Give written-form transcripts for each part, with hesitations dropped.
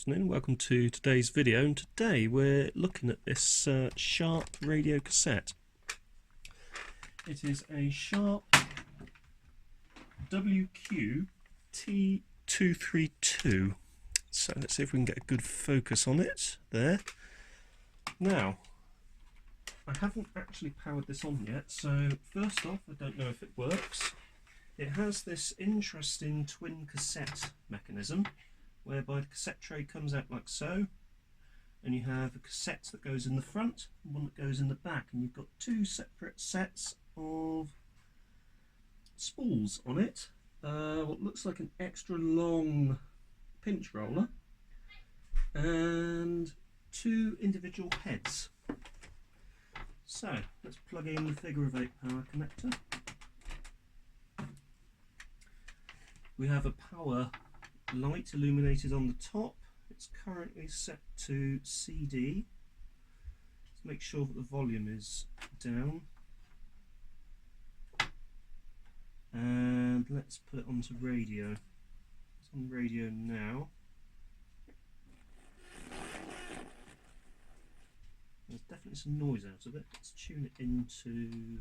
afternoon, welcome to today's video, and today we're looking at this Sharp radio cassette. It is a Sharp WQ-T232. So let's see if we can get a good focus on it there. Now, I haven't actually powered this on yet, so first off, I don't know if it works. It has this interesting twin cassette mechanism, whereby the cassette tray comes out like so, and you have a cassette that goes in the front and one that goes in the back, and you've got two separate sets of spools on it. What looks like an extra long pinch roller and two individual heads. So let's plug in the figure of 8 power connector. We have a power light illuminated on the top. It's currently set to CD. Let's make sure that the volume is down. And let's put it onto radio. It's on radio now. There's definitely some noise out of it. Let's tune it into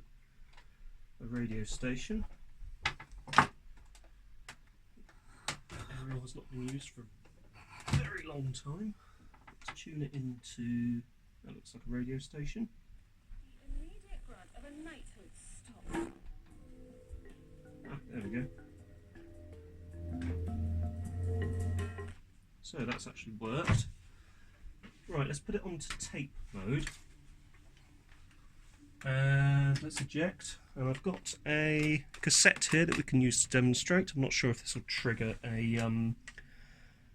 a radio station. Aerial has not been used for a very long time. Let's tune it into, that looks like a radio station. The immediate grunt of a knighthood stop. Ah, there we go. So that's actually worked. Right, let's put it onto tape mode. And let's eject. And I've got a cassette here that we can use to demonstrate. I'm not sure if this will trigger a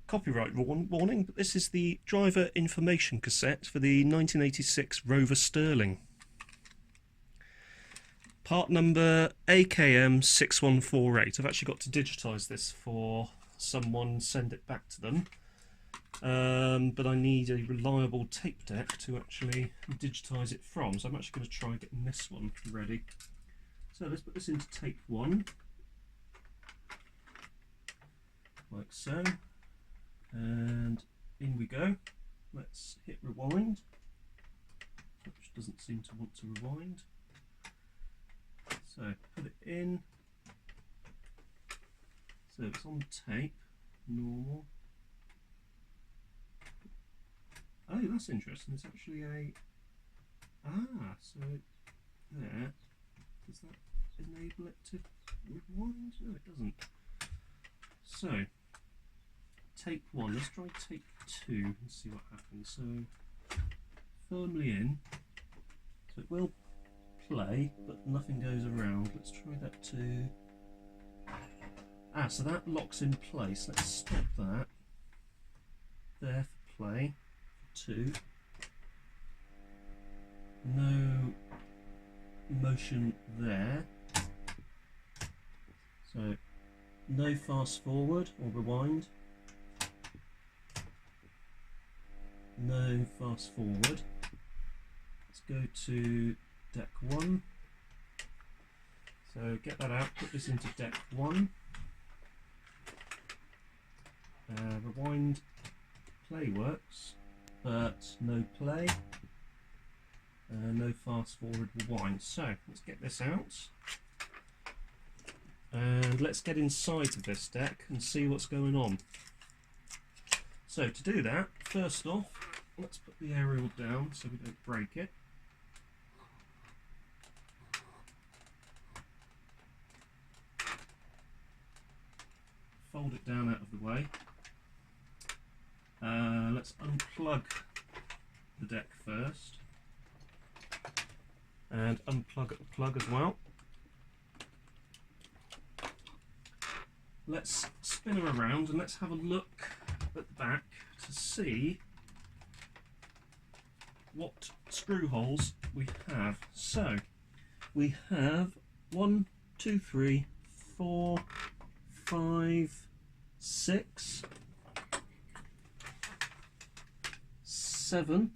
copyright warning, but this is the driver information cassette for the 1986 Rover Sterling. Part number AKM6148. I've actually got to digitise this for someone, send it back to them. But I need a reliable tape deck to actually digitise it from, so I'm actually going to try getting this one ready. So let's put this into tape 1, like so, and in we go. Let's hit rewind, which doesn't seem to want to rewind. So put it in, so it's on tape, normal. Oh, that's interesting. It's actually a... so there. Does that enable it to rewind? No, it doesn't. So, tape 1. Let's try tape 2 and see what happens. So, firmly in. So it will play, but nothing goes around. Let's try that too. So that locks in place. Let's stop that. There for play. 2. No motion there. So no fast forward or rewind. No fast forward. Let's go to deck 1. So get that out, put this into deck 1. Rewind play works, but no play, no fast forward rewind. So let's get this out and let's get inside of this deck and see what's going on. So to do that, first off, let's put the aerial down so we don't break it. Fold it down out of the way. Let's unplug the deck first and unplug the plug as well. Let's spin her around and let's have a look at the back to see what screw holes we have. So we have 1, 2, 3, 4, 5, 6, 7.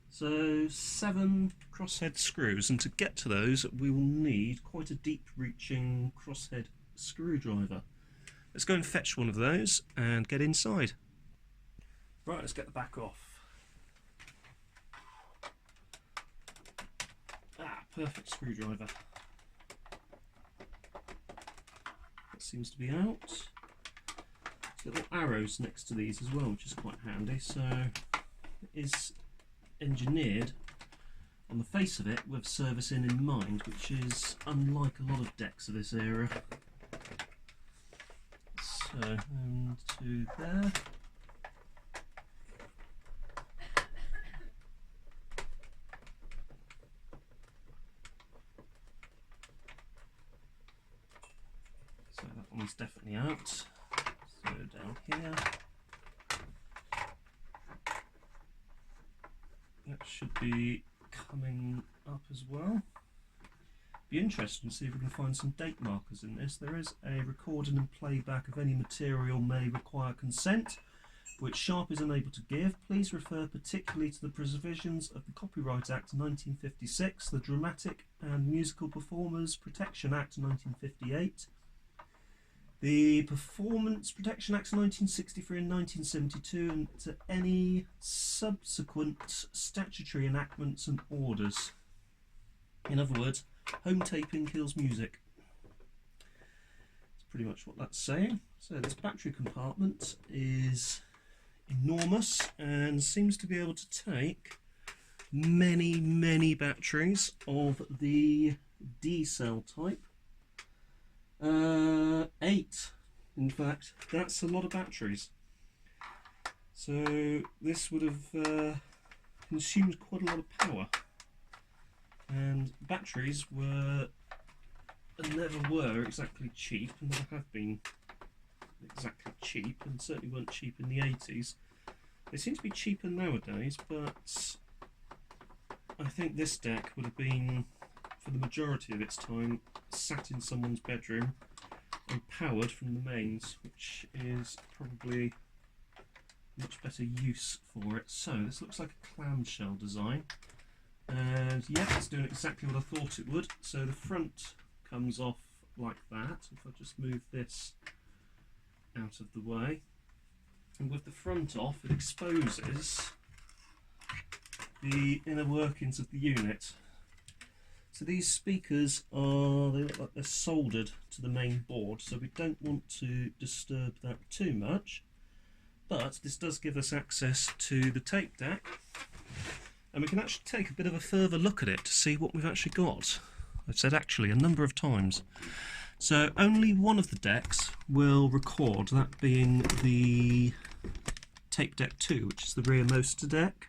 So 7 crosshead screws, and to get to those we will need quite a deep reaching crosshead screwdriver. let's go and fetch one of those and get inside. Right, let's get the back off. Perfect screwdriver. That seems to be out. There's little arrows next to these as well, which is quite handy. So it is engineered on the face of it with servicing in mind, which is unlike a lot of decks of this era. So, and to there. So that one's definitely out. So down here. That should be coming up as well. Be interesting to see if we can find some date markers in this. There is a recording and playback of any material may require consent, which Sharp is unable to give. Please refer particularly to the provisions of the Copyright Act 1956, the Dramatic and Musical Performers Protection Act 1958, the Performance Protection Acts 1963 and 1972, and to any subsequent statutory enactments and orders. In other words, home taping kills music. That's pretty much what that's saying. So this battery compartment is enormous and seems to be able to take many batteries of the D cell type. 8, in fact. That's a lot of batteries. So this would have consumed quite a lot of power. And batteries were and never were exactly cheap, and never have been exactly cheap, and certainly weren't cheap in the 80s. They seem to be cheaper nowadays, but I think this deck would have been, for the majority of its time, sat in someone's bedroom and powered from the mains, which is probably much better use for it. So this looks like a clamshell design, and yeah, it's doing exactly what I thought it would. So the front comes off like that. If I just move this out of the way, and with the front off, it exposes the inner workings of the unit. So these speakers they look like they're soldered to the main board, so we don't want to disturb that too much. But this does give us access to the tape deck, and we can actually take a bit of a further look at it to see what we've actually got. I've said actually a number of times. So only one of the decks will record, that being the tape deck 2, which is the rearmost deck.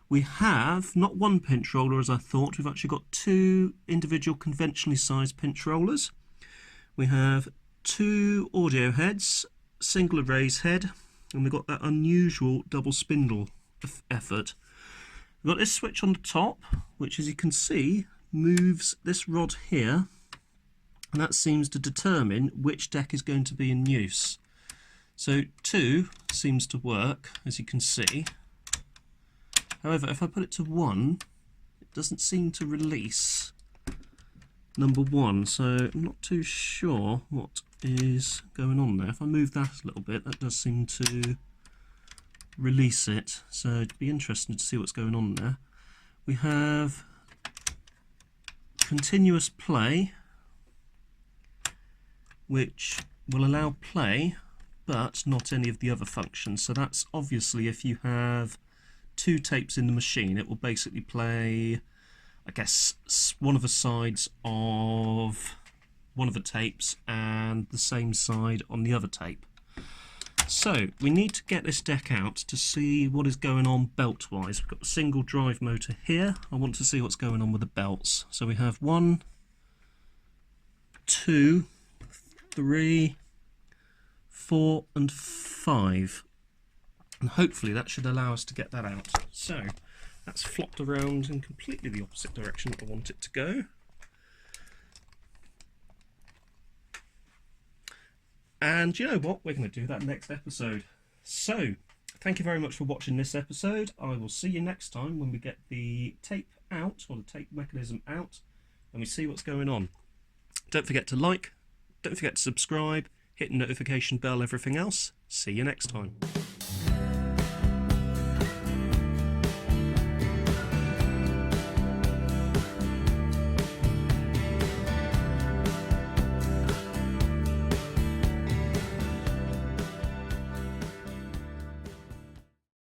We have not one pinch roller as I thought, we've actually got 2 individual conventionally sized pinch rollers. We have 2 audio heads, single erase head, and we've got that unusual double spindle effort. We've got this switch on the top, which as you can see moves this rod here, and that seems to determine which deck is going to be in use. So 2 seems to work, as you can see. However, if I put it to 1, it doesn't seem to release number 1, so I'm not too sure what is going on there. If I move that a little bit, that does seem to release it, so it'd be interesting to see what's going on there. We have continuous play, which will allow play but not any of the other functions. So that's obviously if you have 2 tapes in the machine, it will basically play, I guess, one of the sides of one of the tapes and the same side on the other tape. So we need to get this deck out to see what is going on belt wise. We've got a single drive motor here. I want to see what's going on with the belts. So we have 1, 2, 3, 4 and 5, and hopefully that should allow us to get that out. So that's flopped around in completely the opposite direction that I want it to go. And you know what, we're going to do that next episode. So thank you very much for watching this episode. I will see you next time when we get the tape out, or the tape mechanism out, and we see what's going on. Don't forget to like, don't forget to subscribe, hit the notification bell, everything else. See you next time.